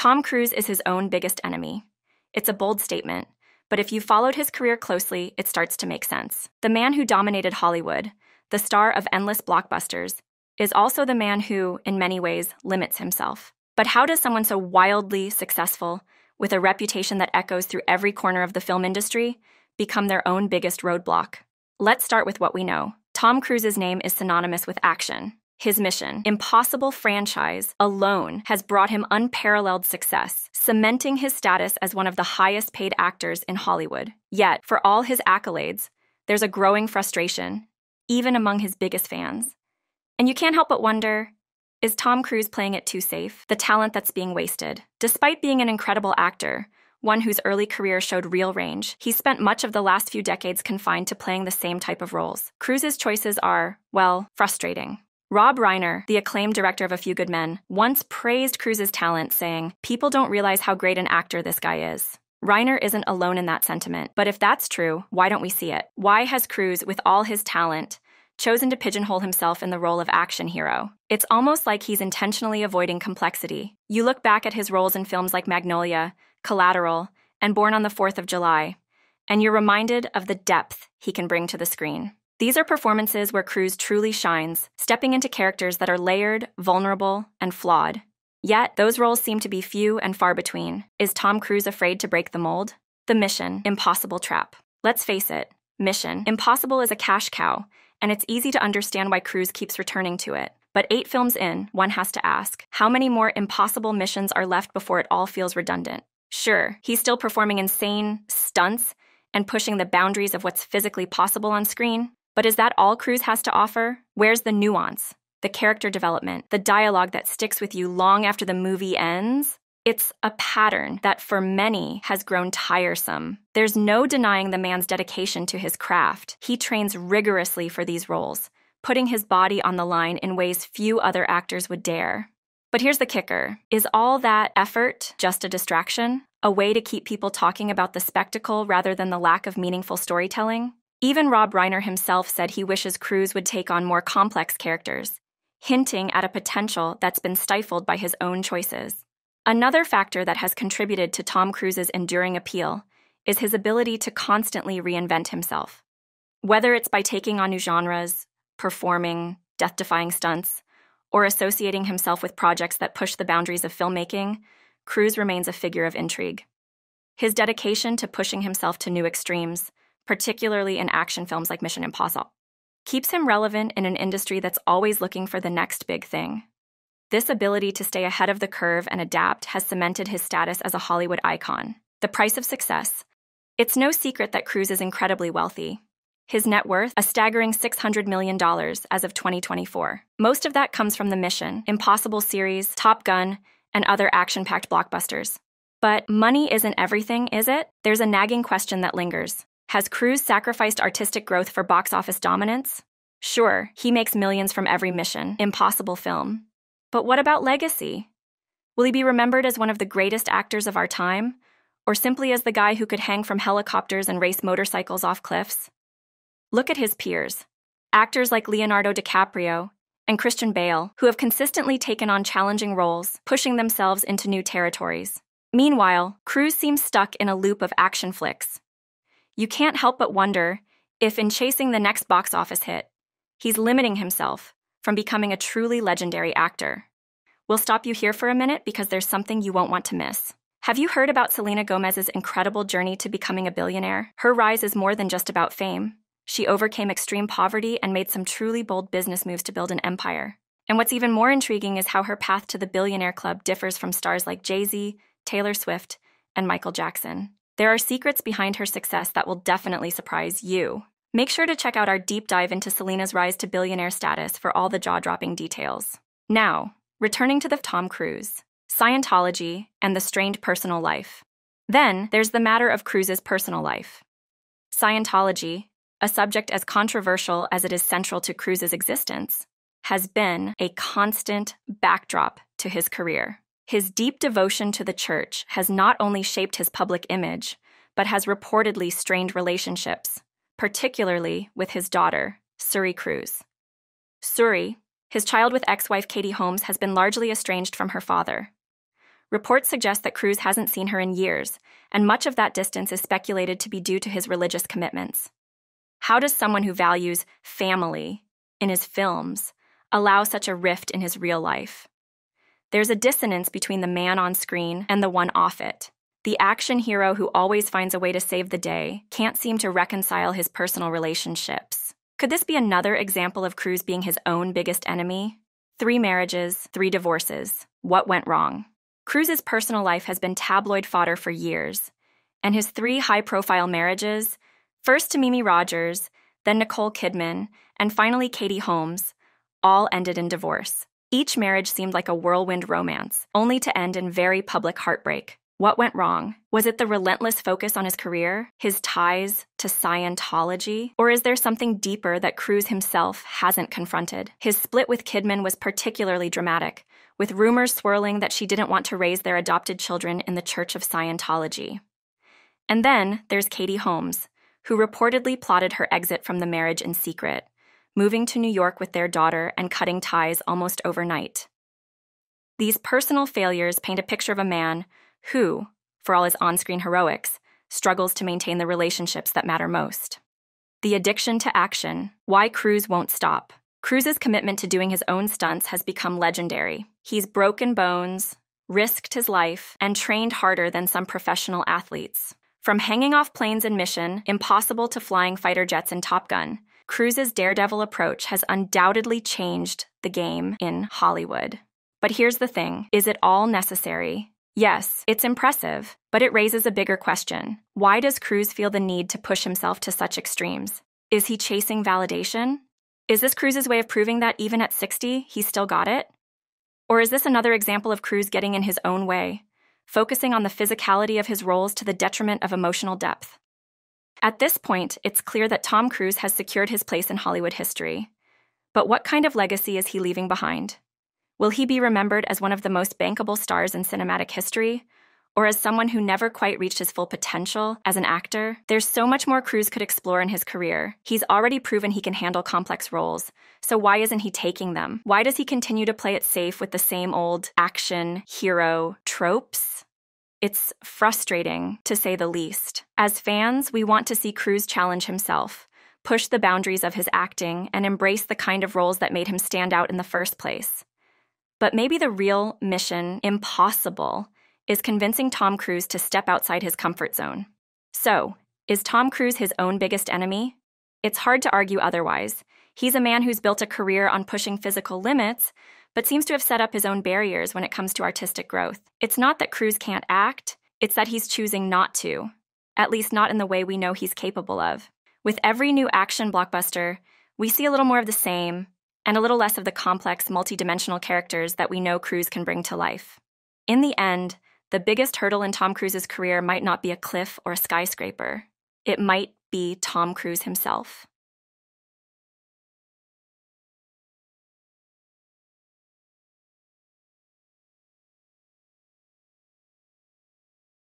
Tom Cruise is his own biggest enemy. It's a bold statement, but if you followed his career closely, it starts to make sense. The man who dominated Hollywood, the star of endless blockbusters, is also the man who, in many ways, limits himself. But how does someone so wildly successful, with a reputation that echoes through every corner of the film industry, become their own biggest roadblock? Let's start with what we know. Tom Cruise's name is synonymous with action. His Mission Impossible franchise alone has brought him unparalleled success, cementing his status as one of the highest-paid actors in Hollywood. Yet, for all his accolades, there's a growing frustration, even among his biggest fans. And you can't help but wonder, is Tom Cruise playing it too safe? The talent that's being wasted. Despite being an incredible actor, one whose early career showed real range, he spent much of the last few decades confined to playing the same type of roles. Cruise's choices are, well, frustrating. Rob Reiner, the acclaimed director of A Few Good Men, once praised Cruise's talent, saying, "People don't realize how great an actor this guy is." Reiner isn't alone in that sentiment, but if that's true, why don't we see it? Why has Cruise, with all his talent, chosen to pigeonhole himself in the role of action hero? It's almost like he's intentionally avoiding complexity. You look back at his roles in films like Magnolia, Collateral, and Born on the 4th of July, and you're reminded of the depth he can bring to the screen. These are performances where Cruise truly shines, stepping into characters that are layered, vulnerable, and flawed. Yet, those roles seem to be few and far between. Is Tom Cruise afraid to break the mold? The Mission Impossible trap. Let's face it, Mission Impossible is a cash cow, and it's easy to understand why Cruise keeps returning to it. But 8 films in, one has to ask, how many more impossible missions are left before it all feels redundant? Sure, he's still performing insane stunts and pushing the boundaries of what's physically possible on screen. But is that all Cruise has to offer? Where's the nuance, the character development, the dialogue that sticks with you long after the movie ends? It's a pattern that for many has grown tiresome. There's no denying the man's dedication to his craft. He trains rigorously for these roles, putting his body on the line in ways few other actors would dare. But here's the kicker. Is all that effort just a distraction? A way to keep people talking about the spectacle rather than the lack of meaningful storytelling? Even Rob Reiner himself said he wishes Cruise would take on more complex characters, hinting at a potential that's been stifled by his own choices. Another factor that has contributed to Tom Cruise's enduring appeal is his ability to constantly reinvent himself. Whether it's by taking on new genres, performing death-defying stunts, or associating himself with projects that push the boundaries of filmmaking, Cruise remains a figure of intrigue. His dedication to pushing himself to new extremes, particularly in action films like Mission Impossible, keeps him relevant in an industry that's always looking for the next big thing. This ability to stay ahead of the curve and adapt has cemented his status as a Hollywood icon. The price of success. It's no secret that Cruise is incredibly wealthy. His net worth, a staggering $600 million as of 2024. Most of that comes from the Mission Impossible series, Top Gun, and other action-packed blockbusters. But money isn't everything, is it? There's a nagging question that lingers. Has Cruise sacrificed artistic growth for box office dominance? Sure, he makes millions from every Mission Impossible film. But what about legacy? Will he be remembered as one of the greatest actors of our time, or simply as the guy who could hang from helicopters and race motorcycles off cliffs? Look at his peers, actors like Leonardo DiCaprio and Christian Bale, who have consistently taken on challenging roles, pushing themselves into new territories. Meanwhile, Cruise seems stuck in a loop of action flicks. You can't help but wonder if, in chasing the next box office hit, he's limiting himself from becoming a truly legendary actor. We'll stop you here for a minute because there's something you won't want to miss. Have you heard about Selena Gomez's incredible journey to becoming a billionaire? Her rise is more than just about fame. She overcame extreme poverty and made some truly bold business moves to build an empire. And what's even more intriguing is how her path to the billionaire club differs from stars like Jay-Z, Taylor Swift, and Michael Jackson. There are secrets behind her success that will definitely surprise you. Make sure to check out our deep dive into Selena's rise to billionaire status for all the jaw-dropping details. Now, returning to the Tom Cruise, Scientology, and the strained personal life. Then, there's the matter of Cruise's personal life. Scientology, a subject as controversial as it is central to Cruise's existence, has been a constant backdrop to his career. His deep devotion to the church has not only shaped his public image, but has reportedly strained relationships, particularly with his daughter, Suri Cruise. Suri, his child with ex-wife Katie Holmes, has been largely estranged from her father. Reports suggest that Cruise hasn't seen her in years, and much of that distance is speculated to be due to his religious commitments. How does someone who values family in his films allow such a rift in his real life? There's a dissonance between the man on screen and the one off it. The action hero who always finds a way to save the day can't seem to reconcile his personal relationships. Could this be another example of Cruise being his own biggest enemy? 3 marriages, 3 divorces. What went wrong? Cruise's personal life has been tabloid fodder for years, and his 3 high-profile marriages, first to Mimi Rogers, then Nicole Kidman, and finally Katie Holmes, all ended in divorce. Each marriage seemed like a whirlwind romance, only to end in very public heartbreak. What went wrong? Was it the relentless focus on his career, his ties to Scientology? Or is there something deeper that Cruise himself hasn't confronted? His split with Kidman was particularly dramatic, with rumors swirling that she didn't want to raise their adopted children in the Church of Scientology. And then there's Katie Holmes, who reportedly plotted her exit from the marriage in secret, moving to New York with their daughter and cutting ties almost overnight. These personal failures paint a picture of a man who, for all his on-screen heroics, struggles to maintain the relationships that matter most. The addiction to action, why Cruise won't stop. Cruise's commitment to doing his own stunts has become legendary. He's broken bones, risked his life, and trained harder than some professional athletes. From hanging off planes in Mission Impossible to flying fighter jets in Top Gun, Cruise's daredevil approach has undoubtedly changed the game in Hollywood. But here's the thing, is it all necessary? Yes, it's impressive, but it raises a bigger question. Why does Cruise feel the need to push himself to such extremes? Is he chasing validation? Is this Cruise's way of proving that even at 60, he's still got it? Or is this another example of Cruise getting in his own way, focusing on the physicality of his roles to the detriment of emotional depth? At this point, it's clear that Tom Cruise has secured his place in Hollywood history. But what kind of legacy is he leaving behind? Will he be remembered as one of the most bankable stars in cinematic history, or as someone who never quite reached his full potential as an actor? There's so much more Cruise could explore in his career. He's already proven he can handle complex roles, so why isn't he taking them? Why does he continue to play it safe with the same old action hero tropes? It's frustrating, to say the least. As fans, we want to see Cruise challenge himself, push the boundaries of his acting, and embrace the kind of roles that made him stand out in the first place. But maybe the real mission impossible is convincing Tom Cruise to step outside his comfort zone. So, is Tom Cruise his own biggest enemy? It's hard to argue otherwise. He's a man who's built a career on pushing physical limits, but seems to have set up his own barriers when it comes to artistic growth. It's not that Cruise can't act, it's that he's choosing not to, at least not in the way we know he's capable of. With every new action blockbuster, we see a little more of the same, and a little less of the complex, multi-dimensional characters that we know Cruise can bring to life. In the end, the biggest hurdle in Tom Cruise's career might not be a cliff or a skyscraper. It might be Tom Cruise himself.